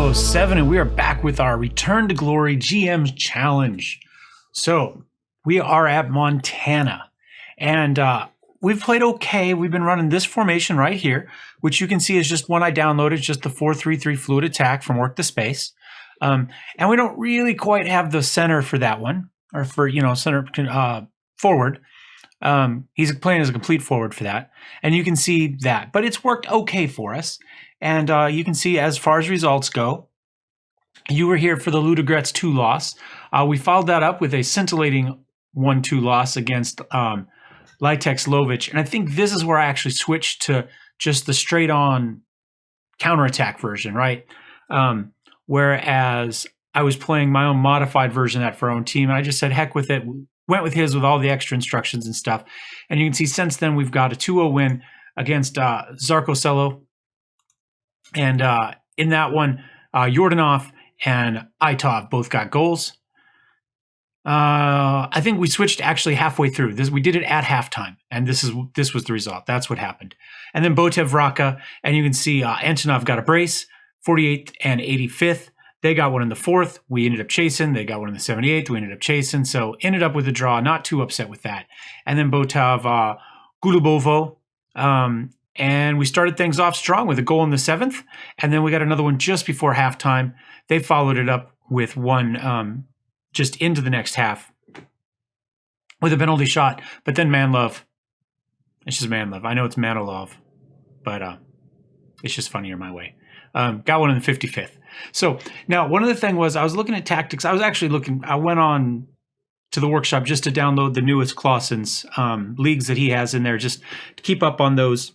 Mellow Seven, and we are back with our Return to Glory GM's Challenge. So we are at Montana, and we've played okay. We've been running this formation right here, which you can see is just one I downloaded, just the 4-3-3 fluid attack from Work the Space. And we don't really quite have the center for that one, or for, center forward. He's playing as a complete forward for that. And you can see that. But it's worked okay for us. And you can see as far as results go, you were here for the Ludogorets 2 loss. We followed that up with a scintillating 1-2 loss against Litex Lovich. And I think this is where I actually switched to just the straight-on counterattack version, right? Whereas I was playing my own modified version of that for our own team. And I just said, heck with it. Went with his with all the extra instructions and stuff. And you can see since then we've got a 2-0 win against Zarkosello. And in that one, Yordanov and Aitov both got goals. I think we switched actually halfway through. We did it at halftime, and this was the result. That's what happened. And then Botev Raka, and you can see Antonov got a brace, 48th and 85th. They got one in the 4th. We ended up chasing. They got one in the 78th. We ended up chasing. So ended up with a draw. Not too upset with that. And then Botev Gulubovo. And we started things off strong with a goal in the 7th. And then we got another one just before halftime. They followed it up with one just into the next half with a penalty shot. But then Manlove. It's just Manlove. I know it's Manilov, but it's just funnier my way. Got one in the 55th. So now one other thing was I was looking at tactics. I went on to the workshop just to download the newest Clausen's leagues that he has in there, just to keep up on those.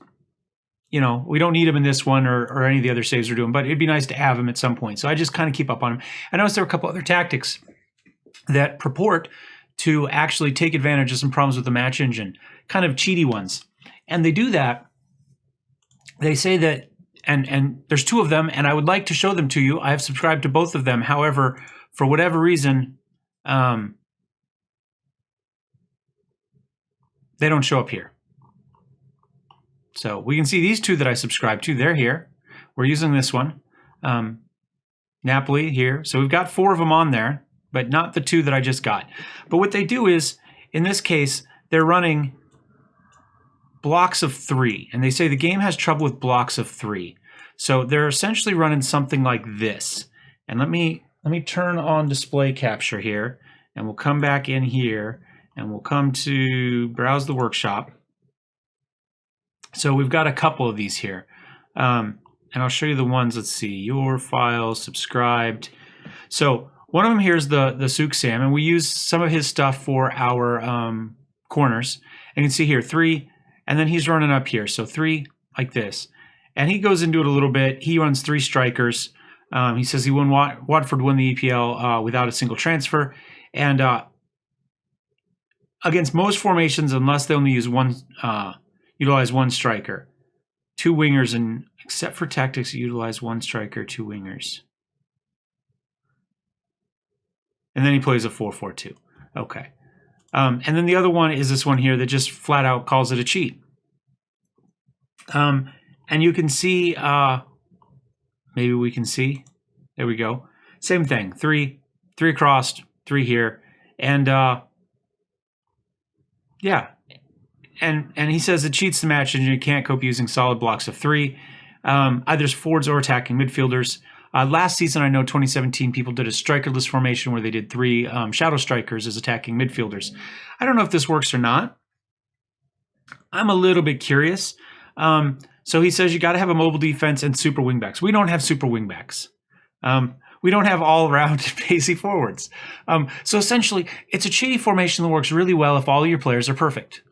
We don't need him in this one or any of the other saves we're doing, but it'd be nice to have him at some point. So I just kind of keep up on him. I noticed there were a couple other tactics that purport to actually take advantage of some problems with the match engine, kind of cheaty ones. And they do that. They say that, and there's 2 of them, and I would like to show them to you. I have subscribed to both of them. However, for whatever reason, they don't show up here. So we can see these 2 that I subscribed to. They're here. We're using this one. Napoli here. So we've got 4 of them on there, but not the 2 that I just got. But what they do is, in this case, they're running blocks of 3. And they say the game has trouble with blocks of 3. So they're essentially running something like this. And let me turn on display capture here. And we'll come back in here. And we'll come to browse the workshop. So we've got a couple of these here. And I'll show you the ones. Let's see. Your files, subscribed. So one of them here is the Souk Sam. And we use some of his stuff for our corners. And you can see here 3. And then he's running up here. So 3 like this. And he goes into it a little bit. He runs 3 strikers. He says he won Watford won the EPL without a single transfer. And against most formations, unless they only use utilize 1 striker. 2 wingers, and except for tactics, utilize 1 striker, 2 wingers. And then he plays a 4-4-2. Okay. And then the other one is this one here that just flat out calls it a cheat. And you can see, maybe we can see, there we go. Same thing, 3 across, 3 here. And yeah. And he says it cheats the match and you can't cope using solid blocks of 3, either as forwards or attacking midfielders. Last season, I know 2017, people did a strikerless formation where they did 3 shadow strikers as attacking midfielders. I don't know if this works or not. I'm a little bit curious. So he says you got to have a mobile defense and super wingbacks. We don't have super wingbacks. We don't have all-around pacey forwards. So essentially, it's a cheaty formation that works really well if all of your players are perfect.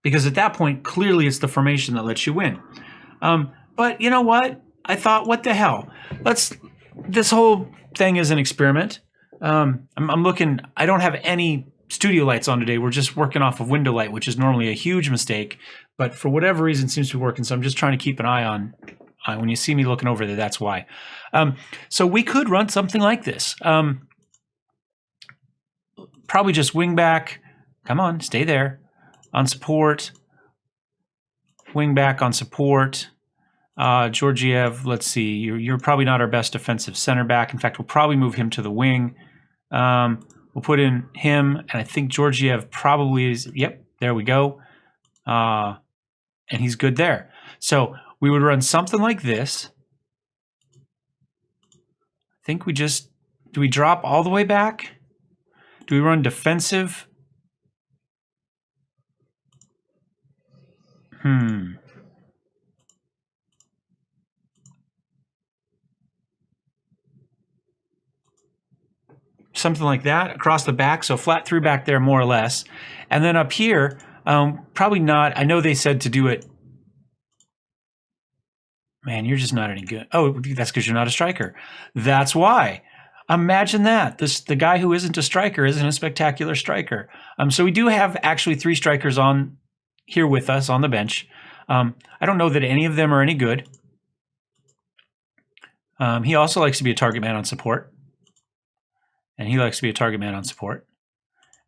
Because at that point, clearly it's the formation that lets you win. But you know what? I thought, what the hell? This whole thing is an experiment. I'm looking, I don't have any studio lights on today. We're just working off of window light, which is normally a huge mistake. But for whatever reason, it seems to be working. So I'm just trying to keep an eye on, when you see me looking over there, that's why. So we could run something like this. Probably just wing back. Come on, stay there. On support, wing back on support, Georgiev, let's see. You're probably not our best defensive center back. In fact, we'll probably move him to the wing. We'll put in him, and I think Georgiev probably is. Yep, there we go. And he's good there. So we would run something like this. I think we just, do we drop all the way back? Do we run defensive? Something like that across the back. So flat through back there, more or less. And then up here, probably not. I know they said to do it. Man, you're just not any good. Oh, that's because you're not a striker. That's why. Imagine that. The guy who isn't a striker isn't a spectacular striker. So we do have actually 3 strikers on here with us on the bench. I don't know that any of them are any good. He also likes to be a target man on support. And he likes to be a target man on support.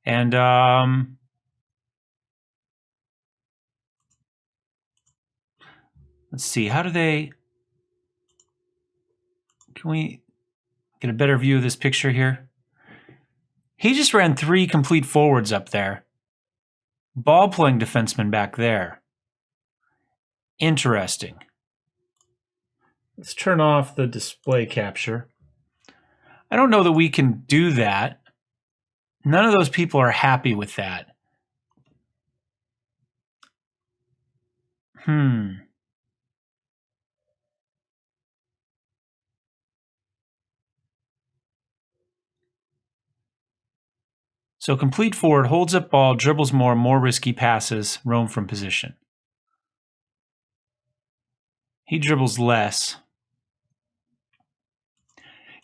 And let's see, how do they, can we get a better view of this picture here? He just ran 3 complete forwards up there. Ball playing defenseman back there. Interesting. Let's turn off the display capture. I don't know that we can do that. None of those people are happy with that. So complete forward, holds up ball, dribbles more risky passes, roam from position. He dribbles less.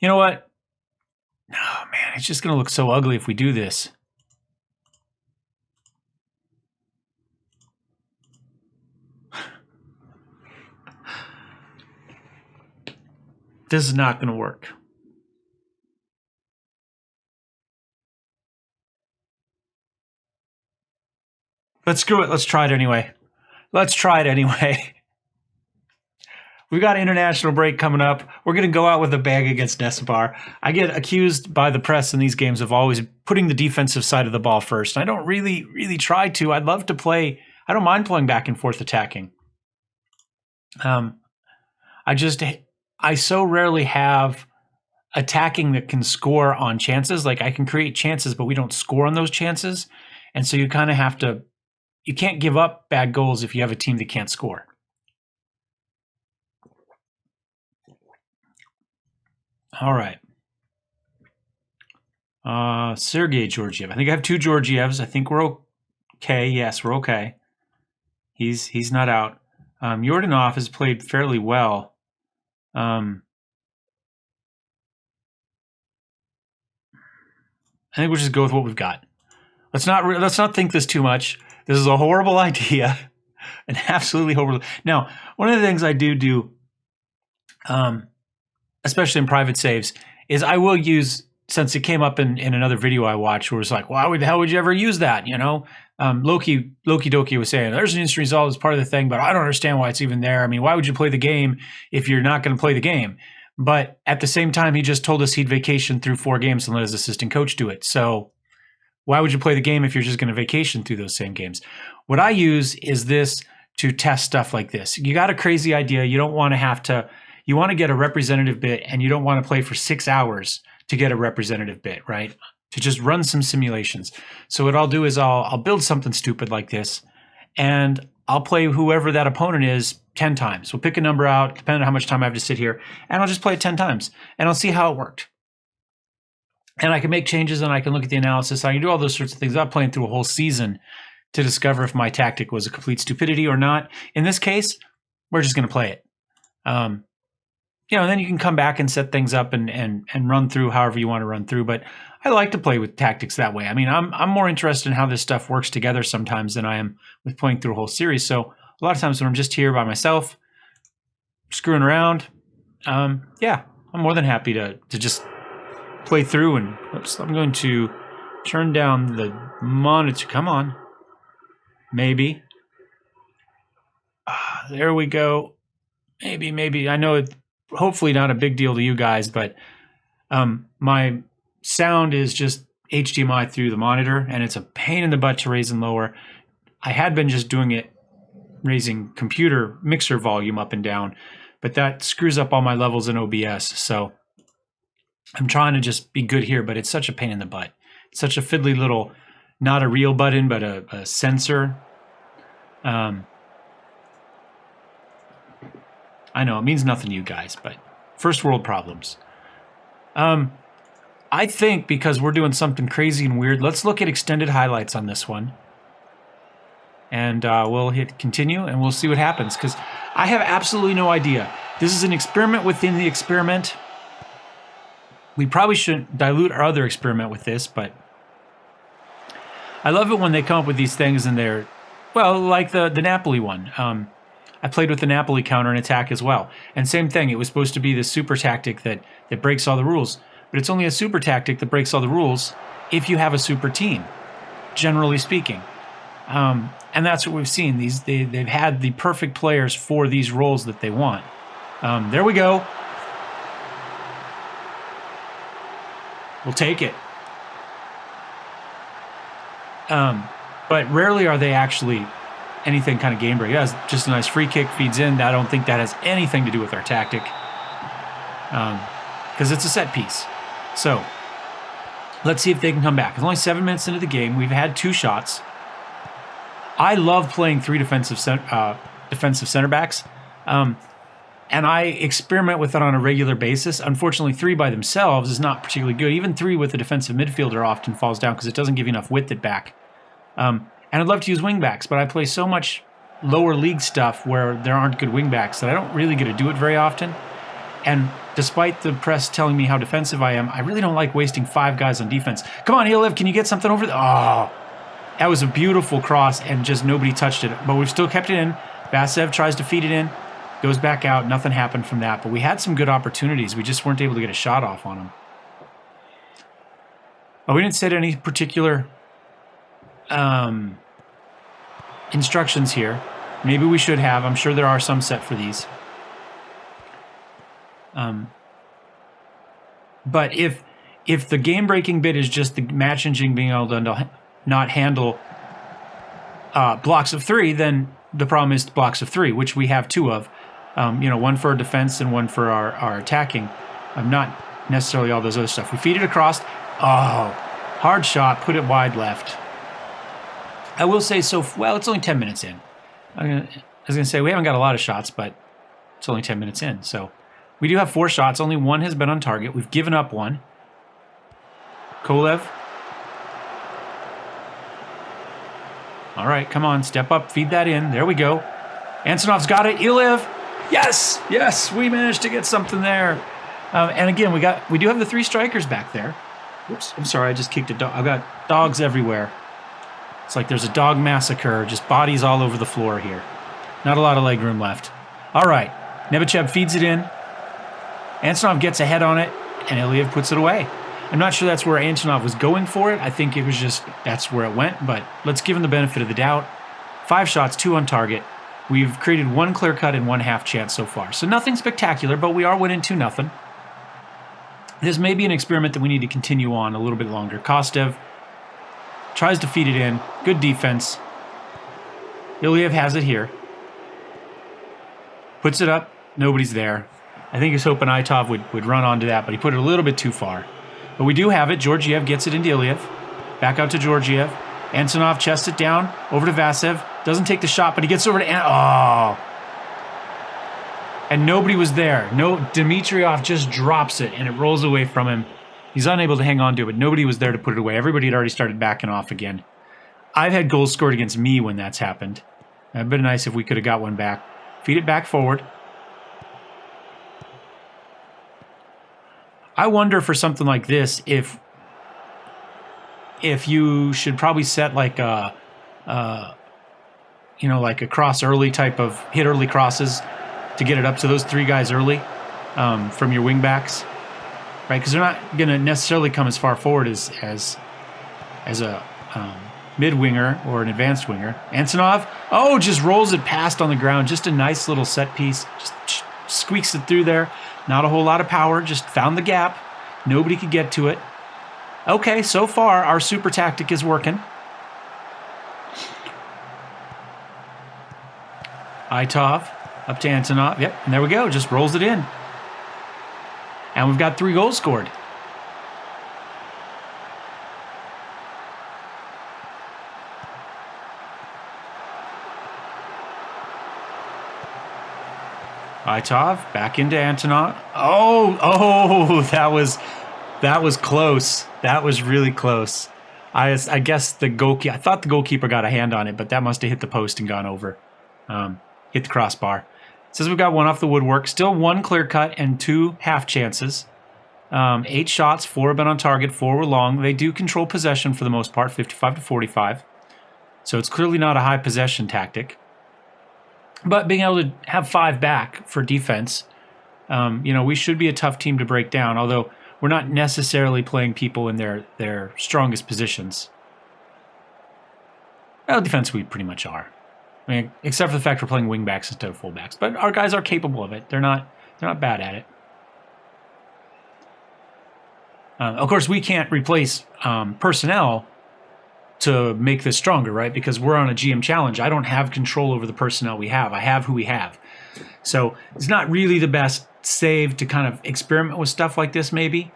You know what? Oh, man, it's just going to look so ugly if we do this. This is not going to work. Let's screw it. Let's try it anyway. Let's try it anyway. We've got an international break coming up. We're going to go out with a bang against Nesbar. I get accused by the press in these games of always putting the defensive side of the ball first. I don't really try to. I'd love to play. I don't mind playing back and forth attacking. I so rarely have attacking that can score on chances. Like I can create chances, but we don't score on those chances. And so you kind of have to, you can't give up bad goals if you have a team that can't score. All right. Sergei Georgiev. I think I have 2 Georgievs. I think we're okay. Yes, we're okay. He's not out. Yordanov has played fairly well. I think we'll just go with what we've got. Let's not think this too much. This is a horrible idea, an absolutely horrible. Now, one of the things I do, especially in private saves, is I will use, since it came up in another video I watched where it's like, why the hell would you ever use that? You know, Loki Doki was saying there's an instant resolve as part of the thing, but I don't understand why it's even there. I mean, why would you play the game if you're not going to play the game? But at the same time, he just told us he'd vacation through 4 games and let his assistant coach do it. So why would you play the game if you're just going to vacation through those same games? What I use is this to test stuff like this. You got a crazy idea. You don't want to have to, you want to get a representative bit and you don't want to play for 6 hours to get a representative bit, right? To just run some simulations. So what I'll do is I'll build something stupid like this and I'll play whoever that opponent is 10 times. We'll pick a number out, depending on how much time I have to sit here, and I'll just play it 10 times and I'll see how it worked. And I can make changes and I can look at the analysis. I can do all those sorts of things. I'm playing through a whole season to discover if my tactic was a complete stupidity or not. In this case, we're just going to play it. You know, and then you can come back and set things up and run through however you want to run through. But I like to play with tactics that way. I mean, I'm more interested in how this stuff works together sometimes than I am with playing through a whole series. So a lot of times when I'm just here by myself, screwing around, yeah, I'm more than happy to just play through. And oops, I'm going to turn down the monitor. Come on. Maybe. There we go. maybe. I know it's hopefully not a big deal to you guys, but my sound is just HDMI through the monitor, and it's a pain in the butt to raise and lower. I had been just doing it, raising computer mixer volume up and down, but that screws up all my levels in OBS. So I'm trying to just be good here, but it's such a pain in the butt. It's such a fiddly little, not a real button, but a sensor. I know it means nothing to you guys, but first world problems. I think because we're doing something crazy and weird, let's look at extended highlights on this one. And we'll hit continue and we'll see what happens, because I have absolutely no idea. This is an experiment within the experiment. We probably shouldn't dilute our other experiment with this, but I love it when they come up with these things and they're, well, like the Napoli one. I played with the Napoli counter and attack as well. And same thing, it was supposed to be this super tactic that breaks all the rules. But it's only a super tactic that breaks all the rules if you have a super team, generally speaking. And that's what we've seen. They've had the perfect players for these roles that they want. There we go. We'll take it. But rarely are they actually anything kind of game break. That's just a nice free kick, feeds in. I don't think that has anything to do with our tactic, because it's a set piece. So let's see if they can come back. It's only 7 minutes into the game. We've had 2 shots. I love playing 3 defensive center backs, and I experiment with it on a regular basis. Unfortunately, 3 by themselves is not particularly good. Even 3 with a defensive midfielder often falls down because it doesn't give you enough width at back. And I'd love to use wingbacks, but I play so much lower league stuff where there aren't good wingbacks that I don't really get to do it very often. And despite the press telling me how defensive I am, I really don't like wasting 5 guys on defense. Come on, Eliv, can you get something over there? Oh, that was a beautiful cross, and just nobody touched it. But we've still kept it in. Vasev tries to feed it in, goes back out. Nothing happened from that. But we had some good opportunities. We just weren't able to get a shot off on them. Oh, we didn't set any particular instructions here. Maybe we should have. I'm sure there are some set for these. But if the game-breaking bit is just the match engine being able to not handle blocks of 3, then the problem is blocks of 3, which we have 2 of. One for our defense and one for our attacking. Not necessarily all those other stuff. We feed it across. Oh, hard shot. Put it wide left. I will say well, it's only 10 minutes in. I was going to say we haven't got a lot of shots, but it's only 10 minutes in. So we do have 4 shots. Only 1 has been on target. We've given up 1. Kolev. All right, come on, step up, feed that in. There we go. Antonov's got it. Eliv. Yes, we managed to get something there. And again, we do have the 3 strikers back there. Oops, I'm sorry, I just kicked a dog. I've got dogs everywhere. It's like there's a dog massacre, just bodies all over the floor here. Not a lot of leg room left. All right, Nebachev feeds it in. Antonov gets ahead on it, and Iliev puts it away. I'm not sure that's where Antonov was going for it. I think it was just that's where it went, but let's give him the benefit of the doubt. 5 shots, 2 on target. We've created 1 clear cut and 1 half chance so far. So nothing spectacular, but we are winning 2-0. This may be an experiment that we need to continue on a little bit longer. Kostev tries to feed it in. Good defense. Iliev has it here. Puts it up. Nobody's there. I think he was hoping Itov would run onto that, but he put it a little bit too far. But we do have it. Georgiev gets it into Iliev. Back out to Georgiev. Antonov chests it down. Over to Vasev. Doesn't take the shot, but he gets over to oh. And nobody was there. No, Dmitriev just drops it, and it rolls away from him. He's unable to hang on to it, but nobody was there to put it away. Everybody had already started backing off again. I've had goals scored against me when that's happened. It would have been nice if we could have got one back. Feed it back forward. I wonder for something like this if you should probably set like a like a cross early type of hit early crosses to get it up to those 3 guys early from your wing backs, right? Because they're not going to necessarily come as far forward as a mid winger or an advanced winger. Antonov, just rolls it past on the ground. Just a nice little set piece. Just squeaks it through there. Not a whole lot of power, just found the gap. Nobody could get to it. Okay, so far our super tactic is working. Itov up to Antonov. Yep, and there we go. Just rolls it in. And we've got 3 goals scored. Itov back into Antonov. Oh, that was close. That was really close. I guess the goalkeeper. I thought the goalkeeper got a hand on it, but that must have hit the post and gone over. Hit the crossbar. It says we've got 1 off the woodwork. Still 1 clear cut and 2 half chances. 8 shots, 4 have been on target, 4 were long. They do control possession for the most part, 55 to 45. So it's clearly not a high possession tactic. But being able to have 5 back for defense, we should be a tough team to break down, although we're not necessarily playing people in their strongest positions. Well, defense we pretty much are. I mean, except for the fact we're playing wingbacks instead of fullbacks. But our guys are capable of it. They're not bad at it. Of course, we can't replace personnel to make this stronger, right? Because we're on a GM challenge. I don't have control over the personnel we have. I have who we have. So it's not really the best save to kind of experiment with stuff like this, maybe,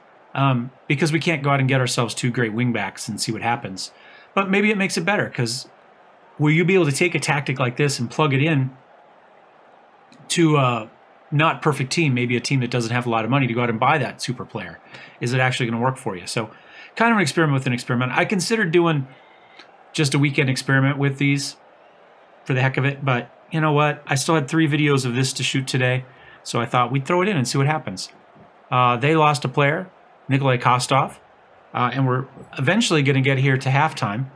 because we can't go out and get ourselves 2 great wingbacks and see what happens. But maybe it makes it better, because will you be able to take a tactic like this and plug it in to a not perfect team, maybe a team that doesn't have a lot of money to go out and buy that super player? Is it actually going to work for you? So kind of an experiment with an experiment. I considered doing just a weekend experiment with these for the heck of it, but you know what? I still had 3 videos of this to shoot today, so I thought we'd throw it in and see what happens. They lost a player, Nikolai Kostov, and we're eventually going to get here to halftime.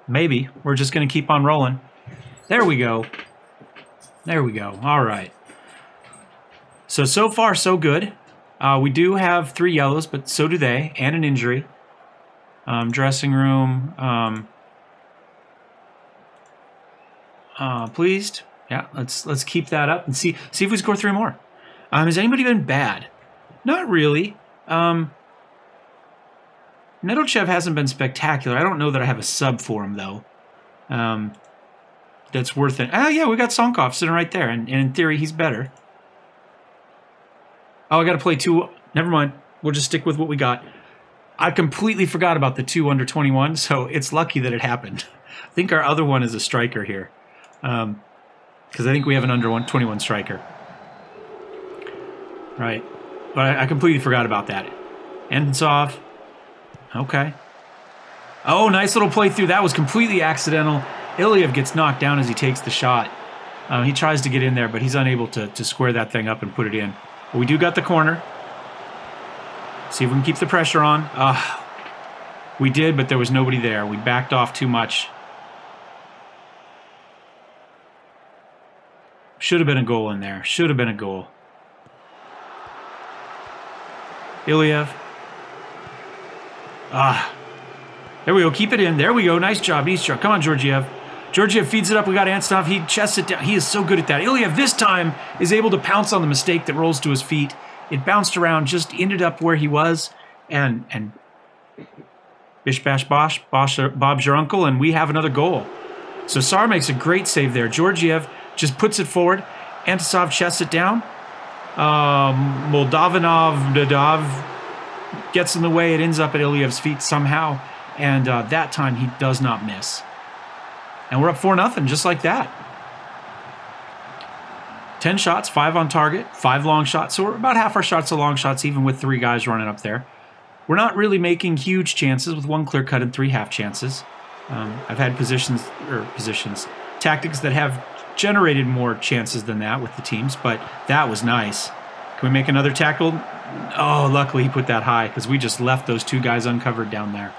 Maybe. We're just going to keep on rolling. There we go. There we go. All right. So far, so good. We do have 3 yellows, but so do they, and an injury. Dressing room. Pleased. Yeah, let's keep that up and see if we score 3 more. Has anybody been bad? Not really. Nedelchev hasn't been spectacular. I don't know that I have a sub for him, though. That's worth it. Yeah, we got Sonkov sitting right there, and in theory, he's better. Oh, I got to play 2. Never mind. We'll just stick with what we got. I completely forgot about the 2 under 21, so it's lucky that it happened. I think our other one is a striker here, because I think we have an under 21 striker. Right. But I completely forgot about that. Endensov. Okay. Oh, nice little play through. That was completely accidental. Ilyev gets knocked down as he takes the shot. He tries to get in there, but he's unable to square that thing up and put it in. But we do got the corner. See if we can keep the pressure on. We did, but there was nobody there. We backed off too much. Should have been a goal in there. Should have been a goal. Ilyev. There we go. Keep it in. There we go. Nice job. Nice job. Come on, Georgiev. Georgiev feeds it up. We got Antonov. He chests it down. He is so good at that. Ilyev this time is able to pounce on the mistake that rolls to his feet. It bounced around, just ended up where he was, and bish bash bosh, Bob's your uncle, and we have another goal. So Sar makes a great save there. Georgiev just puts it forward. Antisov chests it down. Moldavanov Dadav gets in the way. It ends up at Ilyev's feet somehow, and that time he does not miss. And we're up 4-0, just like that. 10 shots, 5 on target, 5 long shots. So we're about half our shots are long shots, even with 3 guys running up there. We're not really making huge chances with 1 clear cut and 3 half chances. I've had tactics that have generated more chances than that with the teams, but that was nice. Can we make another tackle? Oh, luckily he put that high, because we just left those 2 guys uncovered down there.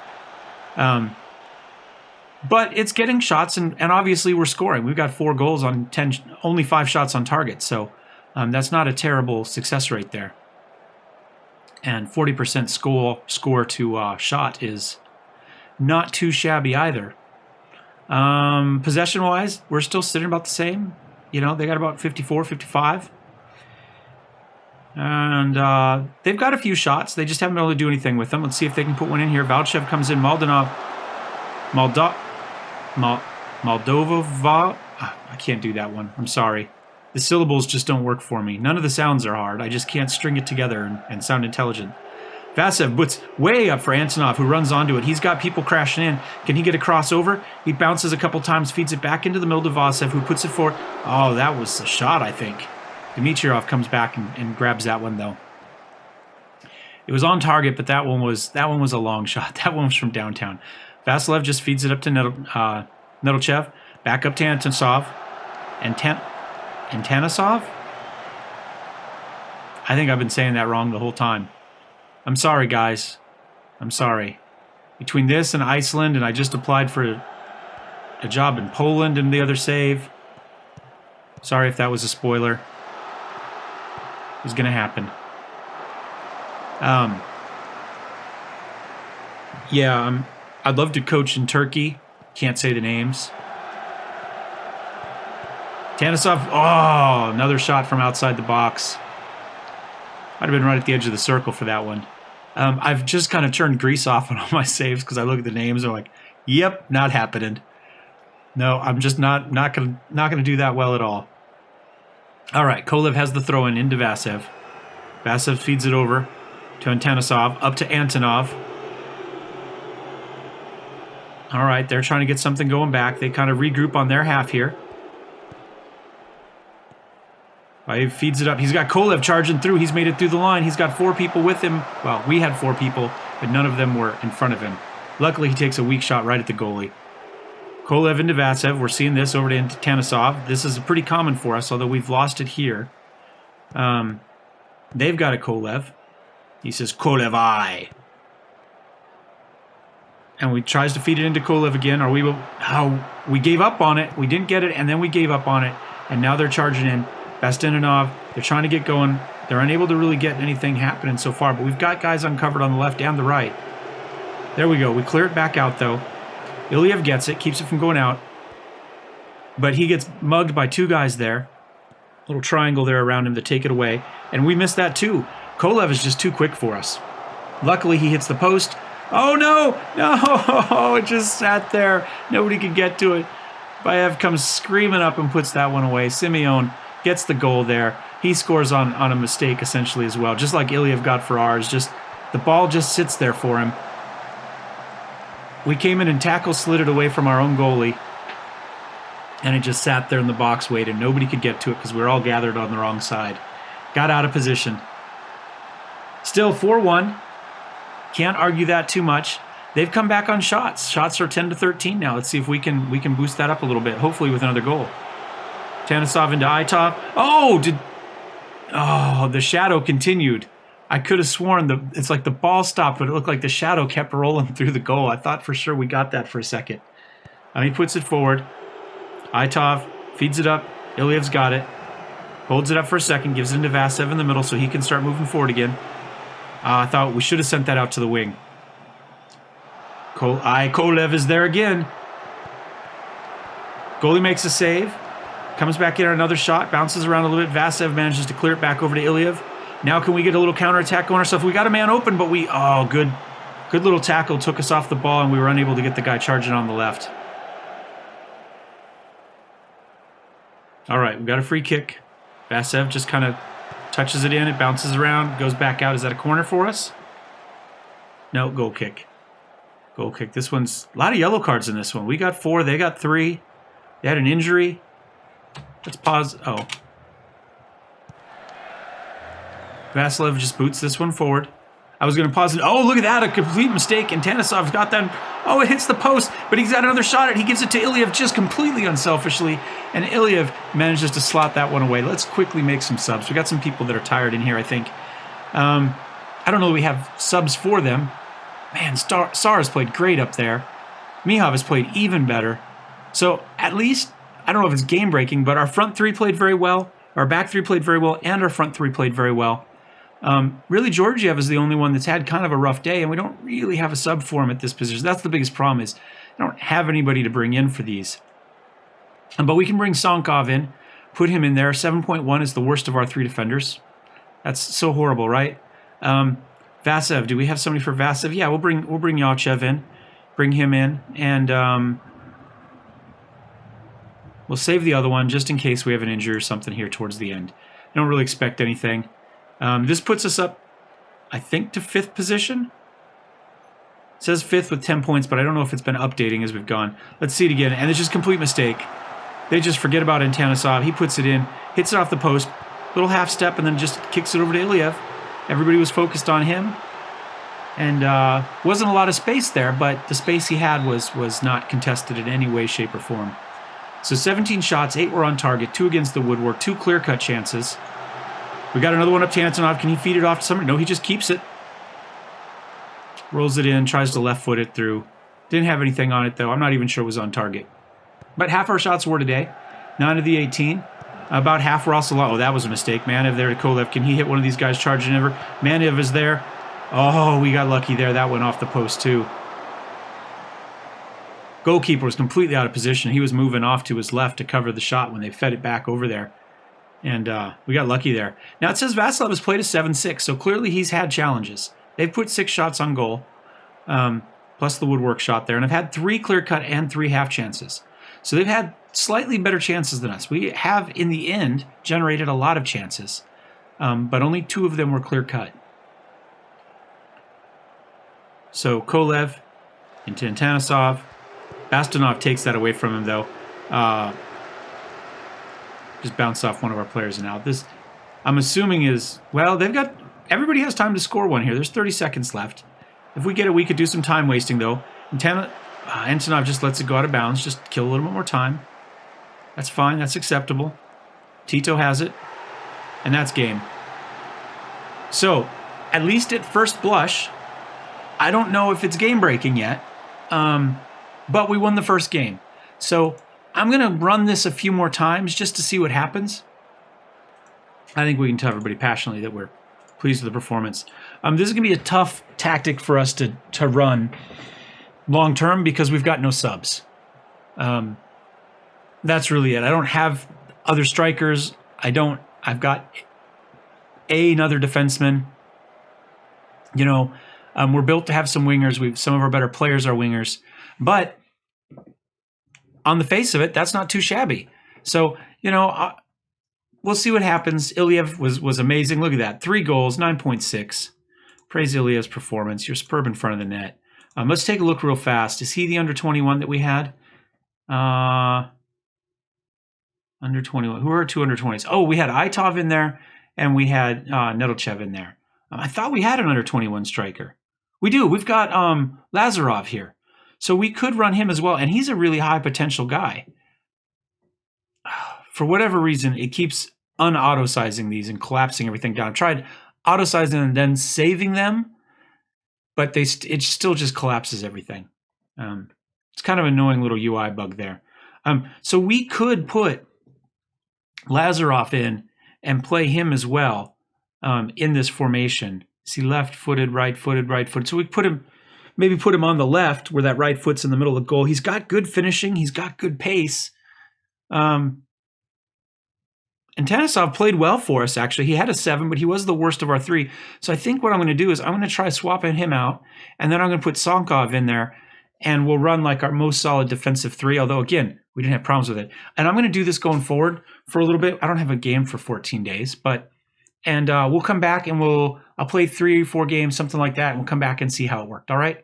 But it's getting shots, and obviously we're scoring. We've got 4 goals on 10, only 5 shots on target, so that's not a terrible success rate there. And 40% score to shot is not too shabby either. Possession-wise, we're still sitting about the same. You know, they got about 54, 55. And they've got a few shots. They just haven't been able to do anything with them. Let's see if they can put one in here. Valchev comes in. Moldova. I can't do that one. I'm sorry. The syllables just don't work for me. None of the sounds are hard. I just can't string it together and sound intelligent. Vasev puts way up for Antonov, who runs onto it. He's got people crashing in. Can he get a crossover? He bounces a couple times, feeds it back into the middle to Vasev, who puts it forward. Oh, that was a shot, I think. Dimitrov comes back and grabs that one, though. It was on target, but that one was a long shot. That one was from downtown. Vasilev just feeds it up to Nedelchev. Back up to Antonov. And Tanisov? I think I've been saying that wrong the whole time. I'm sorry, guys. I'm sorry. Between this and Iceland, and I just applied for a job in Poland and the other save. Sorry if that was a spoiler. It was going to happen. Yeah, I'd love to coach in Turkey. Can't say the names. Tanisov, oh, another shot from outside the box. I'd have been right at the edge of the circle for that one. I've just kind of turned grease off on all my saves because I look at the names and I'm like, yep, not happening. No, I'm just not gonna do that well at all. All right, Kolev has the throw in into Vasev. Vasev feeds it over to Tanisov, up to Antonov. All right, they're trying to get something going back. They kind of regroup on their half here. He feeds it up. He's got Kolev charging through. He's made it through the line. He's got 4 people with him. Well, we had 4 people, but none of them were in front of him. Luckily, he takes a weak shot right at the goalie. Kolev into Vasev. We're seeing this over to Tanisov. This is pretty common for us, although we've lost it here. They've got a Kolev. He says, Kolev, I. And we tries to feed it into Kolev again. We gave up on it. We didn't get it, and then we gave up on it. And now they're charging in. Bastianov, they're trying to get going. They're unable to really get anything happening so far, but we've got guys uncovered on the left and the right. There we go. We clear it back out, though. Ilyev gets it, keeps it from going out. But he gets mugged by 2 guys there. Little triangle there around him to take it away. And we missed that, too. Kolev is just too quick for us. Luckily, he hits the post. Oh, no! No! It just sat there. Nobody could get to it. Bayev comes screaming up and puts that one away. Simeon gets the goal there. He scores on a mistake, essentially, as well. Just like Ilyev got for ours. Just the ball just sits there for him. We came in and tackle slid it away from our own goalie. And it just sat there in the box waiting. Nobody could get to it because we were all gathered on the wrong side. Got out of position. Still 4-1. Can't argue that too much. They've come back on shots. Shots are 10-13 now. Let's see if we can boost that up a little bit, hopefully with another goal. Tanisov into Itov. The shadow continued. I could have sworn it's like the ball stopped, but it looked like the shadow kept rolling through the goal. I thought for sure we got that for a second. He puts it forward. Itov feeds it up. Ilyev's got it. Holds it up for a second, gives it into Vasev in the middle so he can start moving forward again. I thought we should have sent that out to the wing. Kolev is there again. Goalie makes a save. Comes back in on another shot. Bounces around a little bit. Vasev manages to clear it back over to Ilyev. Now can we get a little counterattack going ourselves? We got a man open, but good little tackle. Took us off the ball, and we were unable to get the guy charging on the left. All right, we got a free kick. Vasev just kind of touches it in. It bounces around. Goes back out. Is that a corner for us? No, goal kick. Goal kick. This one's a lot of yellow cards in this one. We got 4. They got 3. They had an injury. Let's pause. Oh. Vasilev just boots this one forward. I was going to pause it. Oh, look at that. A complete mistake. And Tanisov's got that. Oh, it hits the post. But he's got another shot at it. He gives it to Ilyev just completely unselfishly. And Ilyev manages to slot that one away. Let's quickly make some subs. We got some people that are tired in here, I think. I don't know that we have subs for them. Man, Sara's played great up there. Mihov has played even better. So at least, I don't know if it's game-breaking, but our front 3 played very well. Our back 3 played very well. And our front 3 played very well. Really, Georgiev is the only one that's had kind of a rough day, and we don't really have a sub for him at this position. That's the biggest problem is I don't have anybody to bring in for these. But we can bring Sankov in, put him in there. 7.1 is the worst of our 3 defenders. That's so horrible, right? Vasev, do we have somebody for Vasev? Yeah, we'll bring Yachev in, bring him in, and we'll save the other one just in case we have an injury or something here towards the end. I don't really expect anything. This puts us up, I think, to 5th position. It says 5th with 10 points, but I don't know if it's been updating as we've gone. Let's see it again, and it's just complete mistake. They just forget about Antanisov. He puts it in, hits it off the post, little half step, and then just kicks it over to Iliev. Everybody was focused on him, and wasn't a lot of space there, but the space he had was not contested in any way, shape, or form. So 17 shots, 8 were on target, 2 against the woodwork, 2 clear-cut chances. We got another one up to Antonov. Can he feed it off to somebody? No, he just keeps it. Rolls it in, tries to left foot it through. Didn't have anything on it, though. I'm not even sure it was on target. But half our shots were today. 9 of the 18. About half were also... Oh, that was a mistake. Manev there to Kolev. Can he hit one of these guys charging over? Manev is there. Oh, we got lucky there. That went off the post, too. Goalkeeper was completely out of position. He was moving off to his left to cover the shot when they fed it back over there. And we got lucky there. Now, it says Vasilev has played a 7-6, so clearly he's had challenges. They've put 6 shots on goal, plus the woodwork shot there, and have had 3 clear-cut and 3 half chances. So they've had slightly better chances than us. We have, in the end, generated a lot of chances, but only 2 of them were clear-cut. So Kolev into Antanisov. Bastonov takes that away from him, though. Just bounced off one of our players and out. This, I'm assuming, is... Well, they've got... Everybody has time to score one here. There's 30 seconds left. If we get it, we could do some time wasting, though. Antonov just lets it go out of bounds. Just kill a little bit more time. That's fine. That's acceptable. Tito has it. And that's game. So, at least at first blush, I don't know if it's game-breaking yet, but we won the first game. So, I'm going to run this a few more times just to see what happens. I think we can tell everybody passionately that we're pleased with the performance. This is going to be a tough tactic for us to run long term because we've got no subs. That's really it. I don't have other strikers. I've got another defenseman. You know, we're built to have some wingers. Some of our better players are wingers. But on the face of it, that's not too shabby. So, you know, we'll see what happens. Iliev was amazing. Look at that. 3 goals, 9.6. Praise Iliev's performance. You're superb in front of the net. Let's take a look real fast. Is he the under 21 that we had? Under 21. Who are our 2 under 20s? Oh, we had Aitov in there, and we had Nedelchev in there. I thought we had an under 21 striker. We do. We've got Lazarov here. So we could run him as well, and he's a really high potential guy. For whatever reason, it keeps un-auto-sizing these and collapsing everything down. I've tried auto-sizing and then saving them, but it still just collapses everything. It's kind of an annoying little UI bug there. So we could put Lazarov in and play him as well in this formation. See, left-footed, right-footed, right-footed. So we put him... Maybe put him on the left where that right foot's in the middle of the goal. He's got good finishing. He's got good pace. And Tanisov played well for us, actually. He had a 7, but he was the worst of our 3. So I think what I'm going to do is I'm going to try swapping him out, and then I'm going to put Sonkov in there, and we'll run like our most solid defensive 3, although, again, we didn't have problems with it. And I'm going to do this going forward for a little bit. I don't have a game for 14 days, and we'll come back and I'll play 3 or 4 games, something like that, and we'll come back and see how it worked, all right?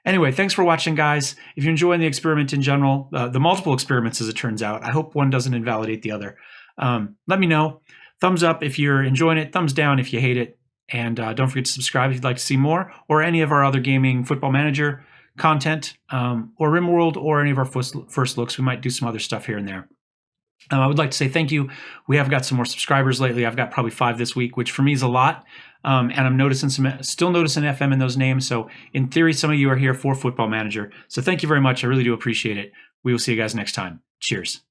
Anyway, thanks for watching, guys. If you're enjoying the experiment in general, the multiple experiments as it turns out, I hope one doesn't invalidate the other. Let me know. Thumbs up if you're enjoying it, thumbs down if you hate it, and don't forget to subscribe if you'd like to see more, or any of our other gaming Football Manager content, or RimWorld, or any of our first looks. We might do some other stuff here and there. I would like to say thank you. We have got some more subscribers lately. I've got probably 5 this week, which for me is a lot. And I'm still noticing FM in those names. So in theory, some of you are here for Football Manager. So thank you very much. I really do appreciate it. We will see you guys next time. Cheers.